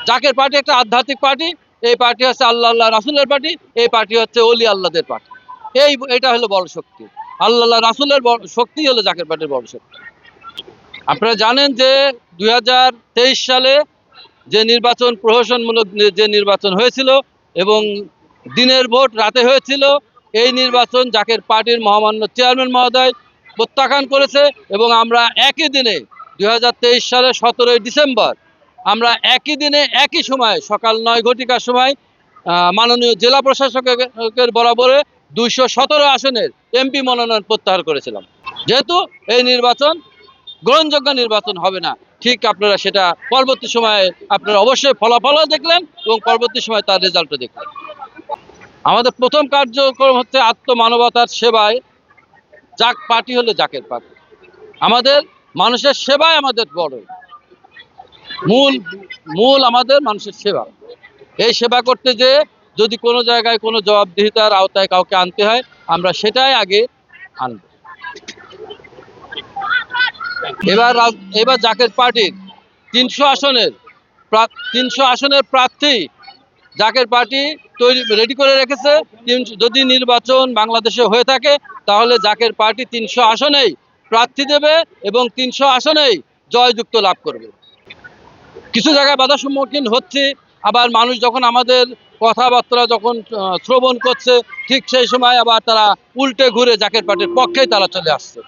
Zaker party একটা আধ্যাত্মিক party. এই পার্টি হচ্ছে আল্লাহ রাসুলের পার্টি। এই পার্টি হচ্ছে অলি আল্লাহদের পার্টি। এটা হলো বড় শক্তি। আল্লাহ রাসুলের শক্তি হলো জাকের পার্টির বড় শক্তি। আপনারা জানেন যে 2023 সালে যে নির্বাচন, প্রহসনমূলক যে নির্বাচন হয়েছিল এবং দিনের ভোট রাতে হয়েছিল, এই নির্বাচন জাকের পার্টির মহামান্য চেয়ারম্যান মহোদয় প্রত্যাখ্যান করেছে। এবং আমরা একই দিনে 2023 সালের 17ই ডিসেম্বর আমরা একই দিনে একই সময় সকাল 9 ঘটিকার সময় মাননীয় জেলা প্রশাসকের বরাবরে 217 আসনের এমপি মনোনয়ন প্রত্যাহার করেছিলাম। যেহেতু এই নির্বাচন গ্রহণযোগ্য নির্বাচন হবে না, ঠিক আপনারা সেটা পরবর্তী সময়ে আপনারা অবশ্যই ফলাফলও দেখলেন এবং পরবর্তী সময় তার রেজাল্টও দেখলেন। আমাদের প্রথম কার্যক্রম হচ্ছে আত্মমানবতার সেবায় জাক পার্টি হলো জাকের পার্টি। আমাদের মানুষের সেবায় আমাদের বড় মূল আমাদের মানুষের সেবা। এই সেবা করতে যে যদি কোনো জায়গায় কোনো জবাবদিহিতার আওতায় কাউকে আনতে হয়, আমরা সেটাই আগে আনব। এবার জাকের পার্টির 300 আসনের প্রার্থী জাকের পার্টি রেডি করে রেখেছে। যদি নির্বাচন বাংলাদেশে হয়ে থাকে তাহলে জাকের পার্টি 300 আসনেই প্রার্থী দেবে এবং 300 আসনেই জয়যুক্ত লাভ করবে। কিছু জায়গায় বাধার সম্মুখীন হচ্ছে, আবার মানুষ যখন আমাদের কথাবার্তা যখন শ্রবণ করছে, ঠিক সেই সময় আবার তারা উল্টে ঘুরে জাকের পার্টির পক্ষেই তারা চলে আসছে।